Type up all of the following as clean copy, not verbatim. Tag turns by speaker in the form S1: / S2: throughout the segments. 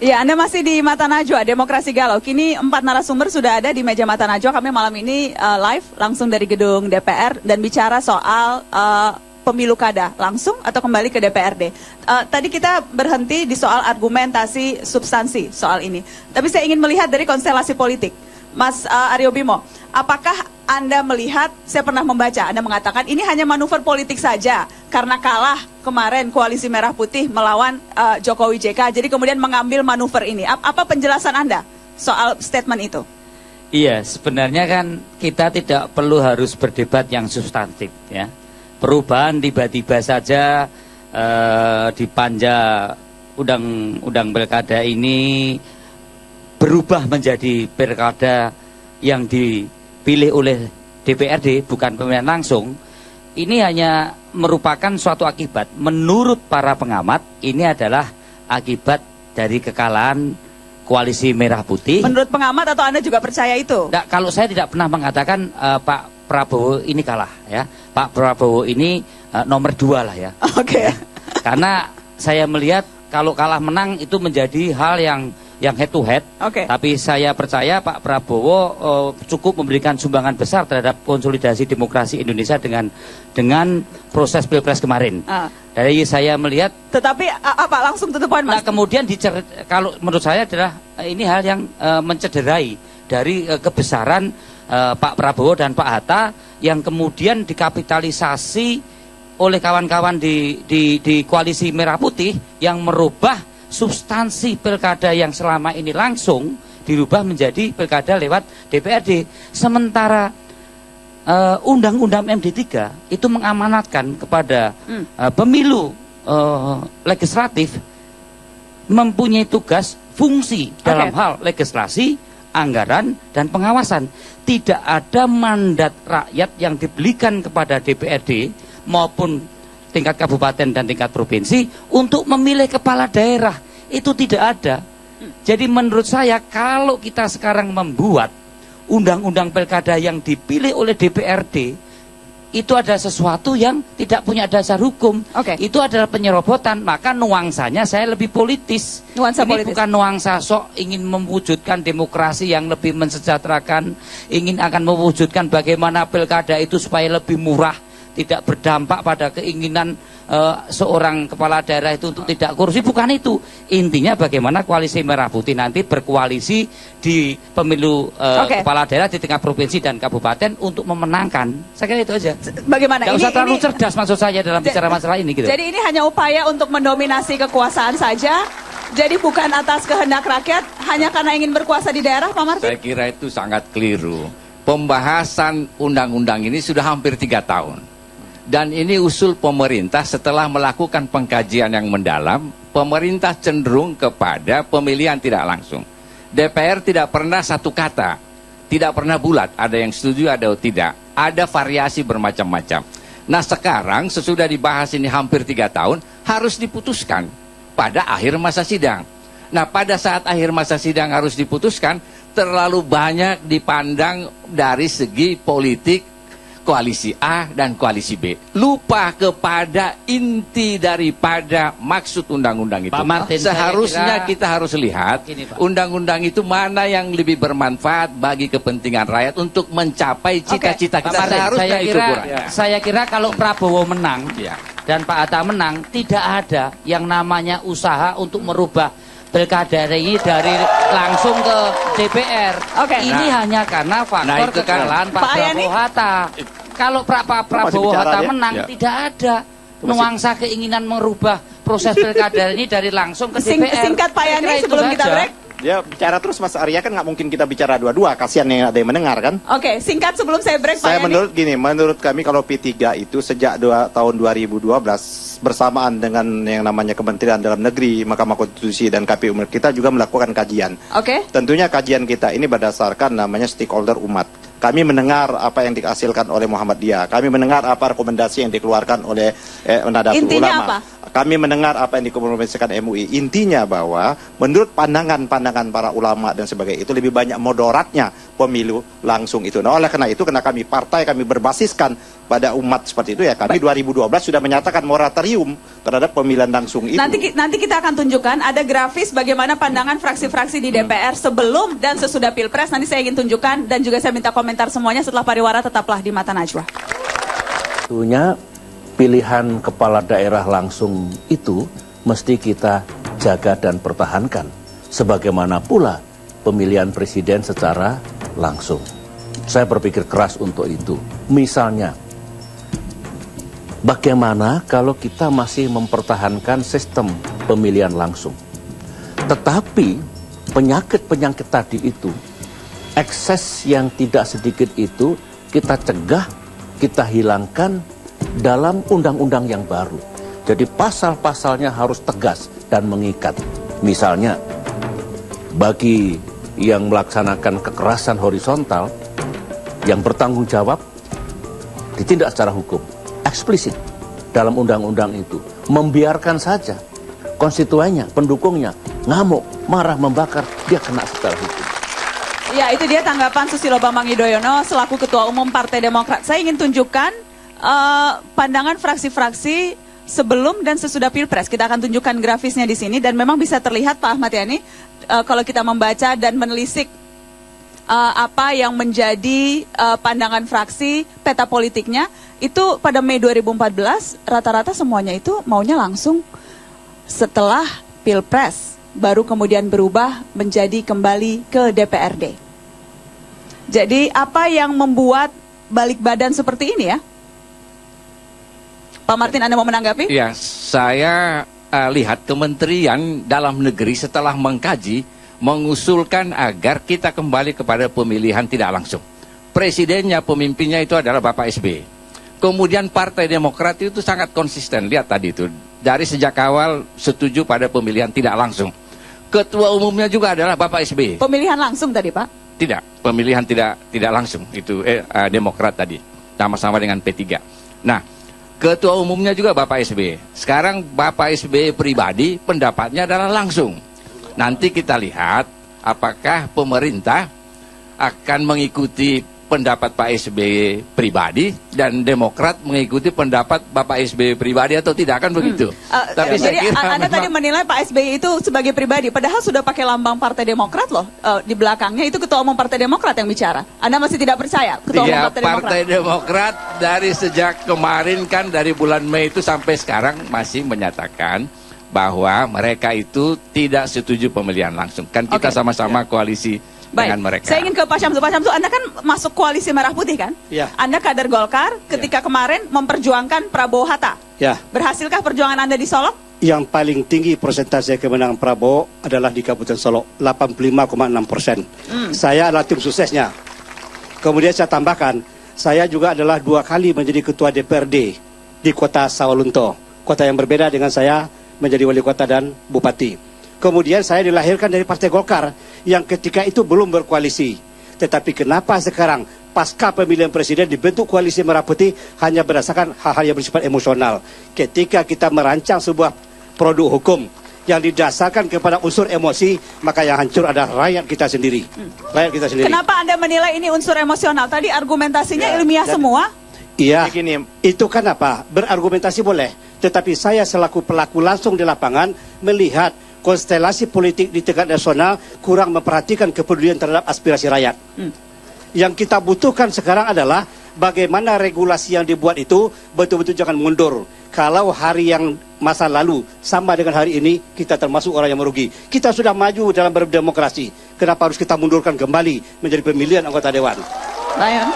S1: Ya, Anda masih di Mata Najwa, Demokrasi Galau. Kini 4 narasumber sudah ada di meja Mata Najwa. Kami malam ini live langsung dari gedung DPR dan bicara soal pemilu kada langsung atau kembali ke DPRD. Tadi kita berhenti di soal argumentasi substansi soal ini. Tapi saya ingin melihat dari konstelasi politik. Mas Aryo Bimo, apakah Anda melihat, saya pernah membaca, Anda mengatakan ini hanya manuver politik saja karena kalah kemarin Koalisi Merah Putih melawan Jokowi JK, jadi kemudian mengambil manuver ini. Apa penjelasan Anda soal statement itu?
S2: Iya, sebenarnya kan kita tidak perlu harus berdebat yang substantif, ya. Perubahan tiba-tiba saja di panja undang-undang pilkada ini berubah menjadi pilkada yang dipilih oleh DPRD, bukan pemilihan langsung. Ini hanya merupakan suatu akibat. Menurut para pengamat, ini adalah akibat dari kekalahan Koalisi Merah Putih. Menurut pengamat atau Anda juga percaya itu? Nah, kalau saya tidak pernah mengatakan Pak Prabowo ini kalah, ya. Pak Prabowo ini nomor 2 lah, ya. Oke. Karena saya melihat kalau kalah menang itu menjadi hal yang head to head. Tapi saya percaya Pak Prabowo cukup memberikan sumbangan besar terhadap konsolidasi demokrasi Indonesia dengan proses Pilpres kemarin. Dari saya melihat. Tetapi apa langsung tutup poin, Mas? Nah, kemudian kalau menurut saya adalah ini hal yang mencederai dari kebesaran Pak Prabowo dan Pak Hatta yang kemudian dikapitalisasi oleh kawan-kawan di Koalisi Merah Putih yang merubah substansi pilkada yang selama ini langsung dirubah menjadi pilkada lewat DPRD. Sementara undang-undang MD3 itu mengamanatkan kepada pemilu legislatif mempunyai tugas fungsi dalam hal legislasi, anggaran, dan pengawasan. Tidak ada mandat rakyat yang diberikan kepada DPRD maupun tingkat kabupaten dan tingkat provinsi untuk memilih kepala daerah. Itu tidak ada. Jadi menurut saya kalau kita sekarang membuat undang-undang pilkada yang dipilih oleh DPRD, itu ada sesuatu yang tidak punya dasar hukum. Itu adalah penyerobotan. Maka nuansanya saya lebih politis. Ini bukan nuansa sok ingin mewujudkan demokrasi yang lebih mensejahterakan, ingin akan mewujudkan bagaimana pilkada itu supaya lebih murah, tidak berdampak pada keinginan seorang kepala daerah itu untuk tidak korupsi. Bukan itu. Intinya bagaimana Koalisi Merah Putih nanti berkoalisi di pemilu kepala daerah di tingkat provinsi dan kabupaten untuk memenangkan. Saya kira itu aja. Bagaimana? Nggak usah terlalu cerdas maksud saya dalam bicara masalah ini. Gitu. Jadi ini hanya upaya untuk mendominasi kekuasaan saja. Jadi bukan atas kehendak rakyat, hanya karena ingin berkuasa di daerah, Pak Martin?
S3: Saya kira itu sangat keliru. Pembahasan undang-undang ini sudah hampir 3 tahun. Dan ini usul pemerintah setelah melakukan pengkajian yang mendalam, pemerintah cenderung kepada pemilihan tidak langsung. DPR tidak pernah satu kata, tidak pernah bulat, ada yang setuju, ada yang tidak. Ada variasi bermacam-macam. Nah sekarang sesudah dibahas ini hampir 3 tahun, harus diputuskan pada akhir masa sidang. Nah pada saat akhir masa sidang harus diputuskan, terlalu banyak dipandang dari segi politik Koalisi A dan Koalisi B. Lupa kepada inti daripada maksud undang-undang itu. Pak Martin, seharusnya kita harus lihat undang-undang itu mana yang lebih bermanfaat bagi kepentingan rakyat untuk mencapai cita-cita kita. Seharusnya itu kurang. Saya kira kalau Prabowo menang dan Pak Hatta menang, tidak ada yang namanya usaha untuk merubah pilkada ini dari langsung ke DPR. Ini hanya karena faktor kekalahan Pak Prabowo Hatta. Kalau Pak Prabowo Hatta menang, tidak ada nuansa keinginan merubah proses pilkada ini dari langsung ke DPR. Singkat Pak Yani sebelum kita break.
S4: Ya bicara terus Mas Arya, kan nggak mungkin kita bicara dua-dua, kasihan yang ada yang mendengar kan.
S1: Singkat sebelum saya break Pak
S4: Yani. Menurut kami kalau P3 itu sejak tahun 2012 bersamaan dengan yang namanya Kementerian Dalam Negeri, Mahkamah Konstitusi dan KPU, kita juga melakukan kajian. Tentunya kajian kita ini berdasarkan namanya stakeholder umat. Kami mendengar apa yang dihasilkan oleh Muhammadiyah. Kami mendengar apa rekomendasi yang dikeluarkan oleh Nahdlatul Ulama. Intinya apa? kami mendengar apa yang dikomunikasikan MUI. Intinya bahwa menurut pandangan para ulama dan sebagainya itu lebih banyak moderatnya pemilu langsung itu. Nah, oleh karena itu, karena kami berbasiskan pada umat seperti itu ya, kami 2012 sudah menyatakan moratorium terhadap pemilihan langsung itu.
S1: Nanti kita akan tunjukkan ada grafis bagaimana pandangan fraksi-fraksi di DPR sebelum dan sesudah Pilpres. Nanti saya ingin tunjukkan dan juga saya minta komentar semuanya setelah pariwara. Tetaplah di Mata Najwa.
S5: Tentunya pilihan kepala daerah langsung itu mesti kita jaga dan pertahankan. Sebagaimana pula pemilihan presiden secara langsung. Saya berpikir keras untuk itu. Misalnya, bagaimana kalau kita masih mempertahankan sistem pemilihan langsung? Tetapi penyakit-penyakit tadi itu, ekses yang tidak sedikit itu kita cegah, kita hilangkan dalam undang-undang yang baru. Jadi pasal-pasalnya harus tegas dan mengikat. Misalnya, bagi yang melaksanakan kekerasan horizontal, yang bertanggung jawab ditindak secara hukum. Eksplisit dalam undang-undang itu. Membiarkan saja konstituennya, pendukungnya, ngamuk, marah, membakar, dia kena secara hukum.
S1: Ya, itu dia tanggapan Susilo Bambang Yudhoyono selaku Ketua Umum Partai Demokrat. Saya ingin tunjukkan pandangan fraksi-fraksi sebelum dan sesudah Pilpres. Kita akan tunjukkan grafisnya di sini dan memang bisa terlihat Pak Ahmad Yani kalau kita membaca dan menelisik apa yang menjadi pandangan fraksi, peta politiknya, itu pada Mei 2014 rata-rata semuanya itu maunya langsung setelah Pilpres, baru kemudian berubah menjadi kembali ke DPRD. Jadi apa yang membuat balik badan seperti ini ya? Pak Martin, Anda mau menanggapi?
S3: Ya, saya lihat Kementerian Dalam Negeri setelah mengkaji, mengusulkan agar kita kembali kepada pemilihan tidak langsung. Presidennya, pemimpinnya itu adalah Bapak SBY. Kemudian Partai Demokrat itu sangat konsisten, lihat tadi itu. Dari sejak awal setuju pada pemilihan tidak langsung. Ketua umumnya juga adalah Bapak SBY.
S1: Pemilihan langsung tadi, Pak?
S3: Tidak, pemilihan tidak langsung. Itu Demokrat tadi, sama-sama dengan P3. Nah, ketua umumnya juga Bapak SBY. Sekarang Bapak SBY pribadi pendapatnya adalah langsung. Nanti kita lihat apakah pemerintah akan mengikuti pendapat Pak SBY pribadi dan Demokrat mengikuti pendapat Bapak SBY pribadi atau tidak, kan begitu. Tapi saya
S1: jadi
S3: kira
S1: Anda tadi menilai Pak SBY itu sebagai pribadi, padahal sudah pakai lambang Partai Demokrat loh. Di belakangnya itu Ketua Umum Partai Demokrat yang bicara. Anda masih tidak percaya Ketua Umum
S3: Partai Demokrat dari sejak kemarin kan, dari bulan Mei itu sampai sekarang masih menyatakan bahwa mereka itu tidak setuju pemilihan langsung. Kan kita sama-sama koalisi dengan mereka.
S1: Saya ingin ke Pak Syamsu. Pak Syamsu, Anda kan masuk koalisi Merah Putih kan?
S6: Ya.
S1: Anda kader Golkar ketika kemarin memperjuangkan Prabowo Hatta.
S6: Ya.
S1: Berhasilkah perjuangan Anda di Solok?
S6: Yang paling tinggi persentase kemenangan Prabowo adalah di Kabupaten Solok, 85,6%. Saya adalah tim suksesnya. Kemudian saya tambahkan, saya juga adalah 2 kali menjadi ketua DPRD di kota Sawalunto. Kota yang berbeda dengan saya menjadi wali kota dan bupati. Kemudian saya dilahirkan dari Partai Golkar yang ketika itu belum berkoalisi. Tetapi kenapa sekarang pasca pemilihan presiden dibentuk koalisi Merah Putih hanya berdasarkan hal-hal yang bersifat emosional. Ketika kita merancang sebuah produk hukum yang didasarkan kepada unsur emosi, maka yang hancur adalah rakyat kita sendiri. Rakyat kita sendiri.
S1: Kenapa Anda menilai ini unsur emosional? Tadi argumentasinya ilmiah semua.
S6: Iya, itu kan apa? Berargumentasi boleh. Tetapi saya selaku pelaku langsung di lapangan melihat konstelasi politik di tingkat nasional kurang memperhatikan kepedulian terhadap aspirasi rakyat. Yang kita butuhkan sekarang adalah bagaimana regulasi yang dibuat itu betul-betul jangan mundur. Kalau hari yang masa lalu sama dengan hari ini, kita termasuk orang yang merugi. Kita sudah maju dalam berdemokrasi. Kenapa harus kita mundurkan kembali menjadi pemilihan anggota dewan?
S1: Ryan?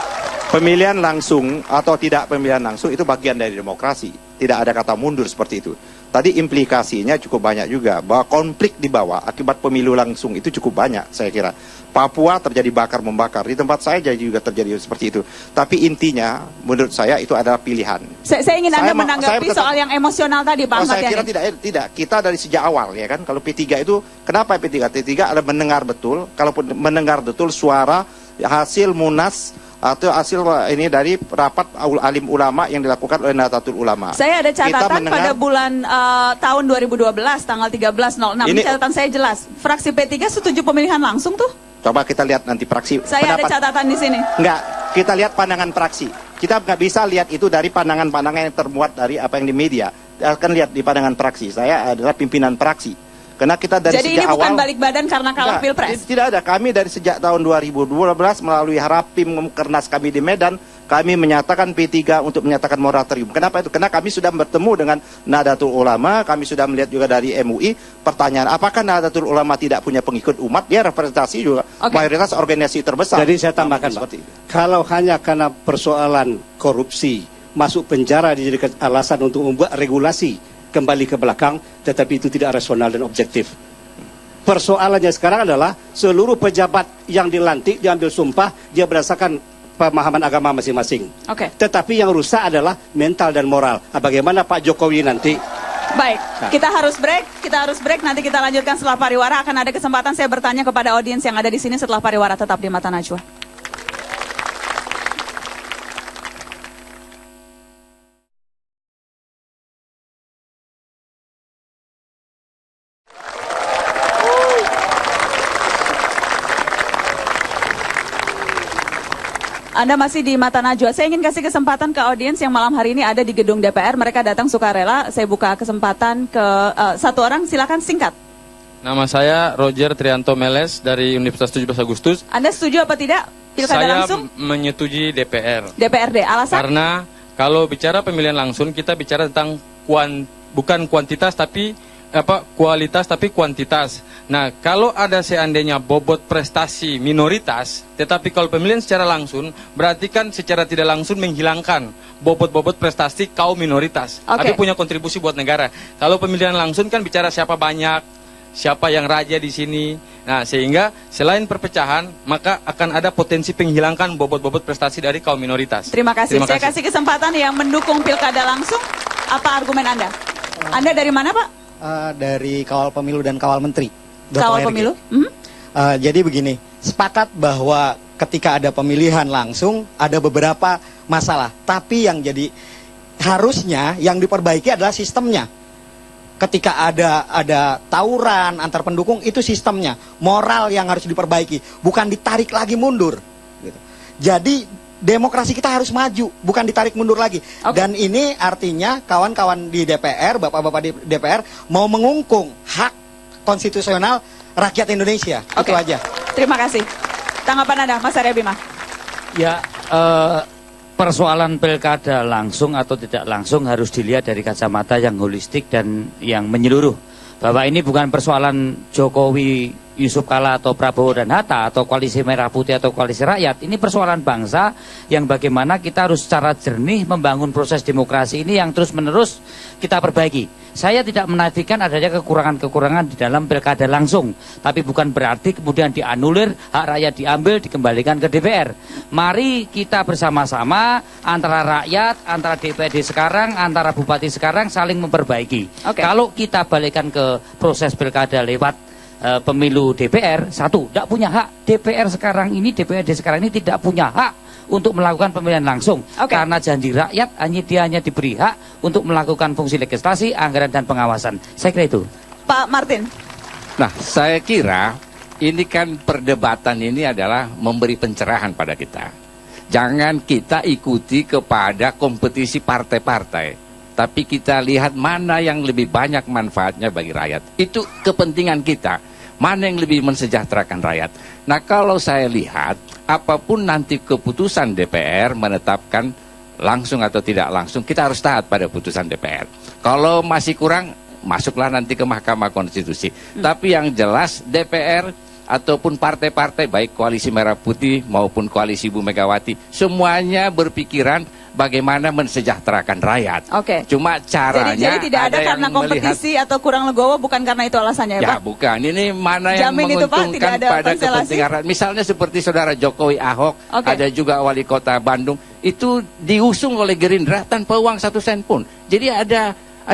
S4: Pemilihan langsung atau tidak pemilihan langsung itu bagian dari demokrasi. Tidak ada kata mundur seperti itu. Tadi implikasinya cukup banyak juga, bahwa konflik di bawah akibat pemilu langsung itu cukup banyak, saya kira. Papua terjadi bakar-membakar, di tempat saya juga terjadi seperti itu. Tapi intinya, menurut saya itu adalah pilihan.
S1: Saya ingin Anda menanggapi soal yang emosional tadi, Pak Ahmad Yani.
S4: Saya kira tidak. Kita dari sejak awal, ya kan. Kalau P3 itu, kenapa P3? P3 adalah mendengar betul, kalaupun mendengar betul suara hasil Munas atau hasil ini dari rapat alim ulama yang dilakukan oleh Nahdlatul Ulama.
S1: Saya ada catatan pada bulan tahun 2012 tanggal 13.06. Ini catatan saya jelas. Fraksi P3 setuju pemilihan langsung tuh.
S4: Coba kita lihat nanti fraksi.
S1: Saya ada catatan di sini.
S4: Enggak, kita lihat pandangan fraksi. Kita nggak bisa lihat itu dari pandangan-pandangan yang termuat dari apa yang di media. Kita akan lihat di pandangan fraksi. Saya adalah pimpinan fraksi. Karena kita dari
S1: Jadi
S4: sejak
S1: ini bukan
S4: awal,
S1: balik badan karena kalah pilpres?
S4: Tidak ada. Kami dari sejak tahun 2012 melalui Harapim Kernas kami di Medan, kami menyatakan P3 untuk menyatakan moratorium. Kenapa itu? Karena kami sudah bertemu dengan Nahdlatul Ulama, kami sudah melihat juga dari MUI. Pertanyaan, apakah Nahdlatul Ulama tidak punya pengikut umat? Dia representasi juga mayoritas organisasi terbesar.
S6: Jadi saya tambahkan, Pak, kalau hanya karena persoalan korupsi, masuk penjara dijadikan alasan untuk membuat regulasi kembali ke belakang, tetapi itu tidak rasional dan objektif. Persoalannya sekarang adalah seluruh pejabat yang dilantik, diambil sumpah, dia berdasarkan pemahaman agama masing-masing. Tetapi yang rusak adalah mental dan moral. Bagaimana Pak Jokowi nanti?
S1: Baik, kita harus break, nanti kita lanjutkan setelah pariwara. Akan ada kesempatan saya bertanya kepada audiens yang ada di sini setelah pariwara, tetap di Mata Najwa. Anda masih di Mata Najwa. Saya ingin kasih kesempatan ke audiens yang malam hari ini ada di gedung DPR. Mereka datang sukarela. Saya buka kesempatan ke satu orang. Silakan singkat.
S7: Nama saya Roger Trianto Meles dari Universitas 17 Agustus.
S1: Anda setuju apa tidak pilkada langsung?
S7: Saya menyetujui DPR.
S1: DPRD. Alasan?
S7: Karena kalau bicara pemilihan langsung, kita bicara tentang bukan kuantitas tapi kualitas tapi kuantitas. Nah, kalau ada seandainya bobot prestasi minoritas, tetapi kalau pemilihan secara langsung, berarti kan secara tidak langsung menghilangkan bobot-bobot prestasi kaum minoritas. Tapi punya kontribusi buat negara. Kalau pemilihan langsung kan bicara siapa banyak, siapa yang raja di sini. Nah, sehingga selain perpecahan, maka akan ada potensi penghilangkan bobot-bobot prestasi dari kaum minoritas.
S1: Terima kasih. Saya kasih kesempatan yang mendukung pilkada langsung. Apa argumen Anda? Anda dari mana, Pak?
S8: Dari Kawal Pemilu dan Kawal Menteri.
S1: Kawal Pemilu?
S8: Jadi begini, sepakat bahwa ketika ada pemilihan langsung ada beberapa masalah. Tapi yang jadi harusnya yang diperbaiki adalah sistemnya. Ketika ada tawuran antar pendukung, itu sistemnya. Moral yang harus diperbaiki, bukan ditarik lagi mundur. Gitu. Jadi demokrasi kita harus maju, bukan ditarik mundur lagi. Dan ini artinya kawan-kawan di DPR, bapak-bapak di DPR mau mengungkung hak konstitusional rakyat Indonesia. Itu aja.
S1: Terima kasih. Tanggapan Anda, Mas Arya Bima?
S2: Ya, persoalan pilkada langsung atau tidak langsung harus dilihat dari kacamata yang holistik dan yang menyeluruh. Bahwa ini bukan persoalan Jokowi, Yusuf Kala atau Prabowo dan Hatta atau koalisi merah putih atau koalisi rakyat. Ini persoalan bangsa yang bagaimana kita harus secara jernih membangun proses demokrasi ini yang terus menerus kita perbaiki. Saya tidak menafikan adanya kekurangan-kekurangan di dalam pilkada langsung, tapi bukan berarti kemudian dianulir, hak rakyat diambil, dikembalikan ke DPR. Mari kita bersama-sama antara rakyat, antara DPRD sekarang, antara bupati sekarang saling memperbaiki. Kalau kita balikkan ke proses pilkada lewat pemilu DPR, satu, tidak punya hak. DPR sekarang ini, DPRD sekarang ini tidak punya hak untuk melakukan pemilihan langsung. Karena janji rakyat dia hanya diberi hak untuk melakukan fungsi legislasi, anggaran dan pengawasan. Saya kira itu.
S1: Pak Martin.
S3: Nah, saya kira ini kan perdebatan ini adalah memberi pencerahan pada kita. Jangan kita ikuti kepada kompetisi partai-partai, tapi kita lihat mana yang lebih banyak manfaatnya bagi rakyat. Itu kepentingan kita. Mana yang lebih mensejahterakan rakyat. Nah, kalau saya lihat, apapun nanti keputusan DPR menetapkan langsung atau tidak langsung, kita harus taat pada putusan DPR. Kalau masih kurang, masuklah nanti ke Mahkamah Konstitusi. Tapi yang jelas DPR ataupun partai-partai, baik koalisi Merah Putih maupun koalisi Ibu Megawati, semuanya berpikiran bagaimana mensejahterakan rakyat. Cuma caranya
S1: jadi tidak ada karena kompetisi melihat, atau kurang legowo, bukan karena itu alasannya ya, Pak?
S3: Ya bukan, ini mana yang menguntungkan pada kepentingan rakyat. Misalnya seperti saudara Jokowi Ahok, ada juga wali kota Bandung, itu diusung oleh Gerindra tanpa uang 1 sen pun. Jadi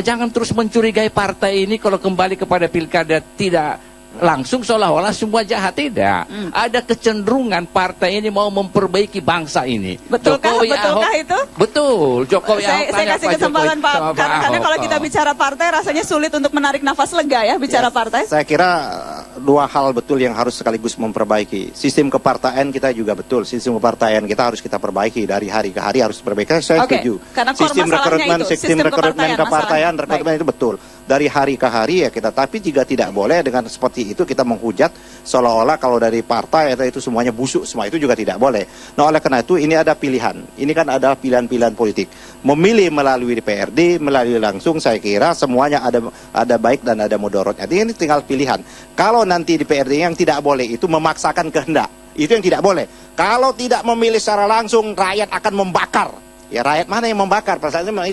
S3: jangan terus mencurigai partai ini kalau kembali kepada pilkada tidak langsung seolah-olah semua jahat. Tidak. Ada kecenderungan partai ini mau memperbaiki bangsa ini.
S1: Betulkah itu?
S3: Betul. Jokowi Ahok
S1: saya kasih kesempatan Pak, karena kalau kita bicara partai rasanya sulit untuk menarik nafas lega ya bicara partai.
S4: Saya kira dua hal betul yang harus sekaligus memperbaiki. Sistem kepartaian kita juga betul. Sistem kepartaian kita harus kita perbaiki dari hari ke hari harus diperbaiki. Saya setuju.
S1: Karena
S4: sistem rekrutmen kepartaian itu betul. Dari hari ke hari ya kita, tapi juga tidak boleh dengan seperti itu kita menghujat seolah-olah kalau dari partai itu semuanya busuk, semua itu juga tidak boleh. Nah, oleh karena itu ini ada pilihan. Ini kan ada pilihan-pilihan politik. Memilih melalui DPRD, melalui langsung, saya kira semuanya ada baik dan ada mudorotnya. Ini tinggal pilihan. Kalau nanti DPRD yang tidak boleh itu memaksakan kehendak, itu yang tidak boleh. Kalau tidak memilih secara langsung, rakyat akan membakar. Ya rakyat mana yang membakar?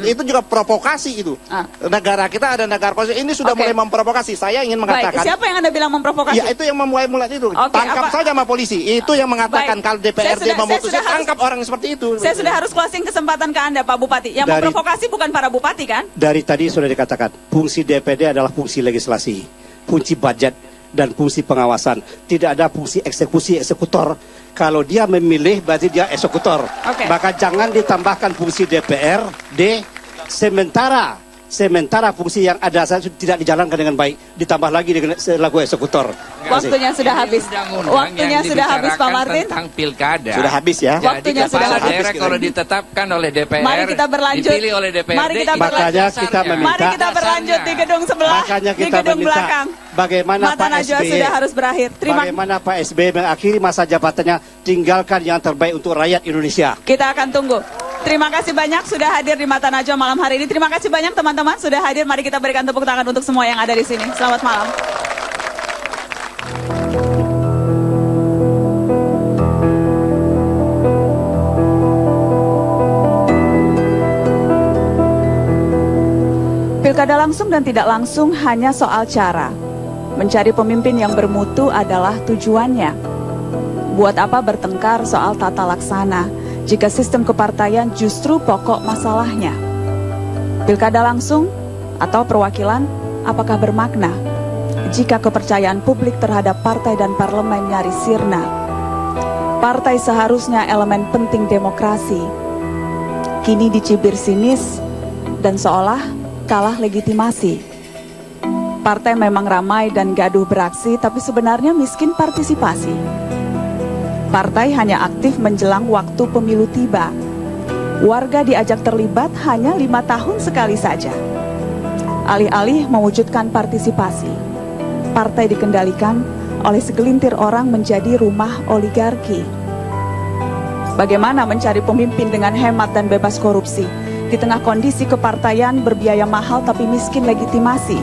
S4: Itu juga provokasi itu. Negara kita ada negara konstitusi. Ini sudah mulai memprovokasi. Saya ingin mengatakan.
S1: Baik, siapa yang Anda bilang memprovokasi?
S4: Ya itu yang mulai itu. Tangkap saja sama polisi. Itu yang mengatakan kalau DPRD memutuskan tangkap orang seperti itu.
S1: Saya sudah harus closing kesempatan ke Anda Pak Bupati. Yang memprovokasi bukan para bupati kan?
S6: Dari tadi sudah dikatakan fungsi DPD adalah fungsi legislasi, fungsi budget dan fungsi pengawasan. Tidak ada fungsi eksekutor. Kalau dia memilih berarti dia eksekutor. Maka jangan ditambahkan fungsi DPRD sementara fungsi yang ada tidak dijalankan dengan baik, ditambah lagi dengan selaku eksekutor.
S1: Waktunya sudah habis. Waktunya sudah habis Pak Martin.
S3: Tentang pilkada.
S4: Sudah habis ya.
S1: Waktunya sudah habis.
S3: Kalau ditetapkan oleh DPR,
S1: mari kita berlanjut.
S3: Dipilih oleh DPRD.
S6: Makanya kita meminta.
S1: Mari kita berlanjut di gedung sebelah.
S6: Makanya kita
S1: di gedung belakang.
S6: Bagaimana
S1: Mata
S6: Pak
S1: Najwa
S6: SBY
S1: sudah harus berakhir.
S6: Bagaimana Pak SBY mengakhiri masa jabatannya, tinggalkan yang terbaik untuk rakyat Indonesia.
S1: Kita akan tunggu. Terima kasih banyak sudah hadir di Mata Najwa malam hari ini. Terima kasih banyak teman-teman sudah hadir. Mari kita berikan tepuk tangan untuk semua yang ada di sini. Selamat malam. Pilkada langsung dan tidak langsung hanya soal cara. Mencari pemimpin yang bermutu adalah tujuannya. Buat apa bertengkar soal tata laksana jika sistem kepartaian justru pokok masalahnya? Pilkada langsung atau perwakilan apakah bermakna jika kepercayaan publik terhadap partai dan parlemen nyaris sirna? Partai seharusnya elemen penting demokrasi, kini dicibir sinis dan seolah kalah legitimasi. Partai memang ramai dan gaduh beraksi, tapi sebenarnya miskin partisipasi. Partai hanya aktif menjelang waktu pemilu tiba. Warga diajak terlibat hanya 5 tahun sekali saja. Alih-alih mewujudkan partisipasi, partai dikendalikan oleh segelintir orang menjadi rumah oligarki. Bagaimana mencari pemimpin dengan hemat dan bebas korupsi di tengah kondisi kepartaian berbiaya mahal tapi miskin legitimasi?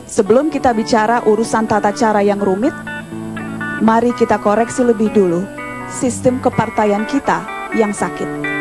S1: Sebelum kita bicara urusan tata cara yang rumit, mari kita koreksi lebih dulu sistem kepartaian kita yang sakit.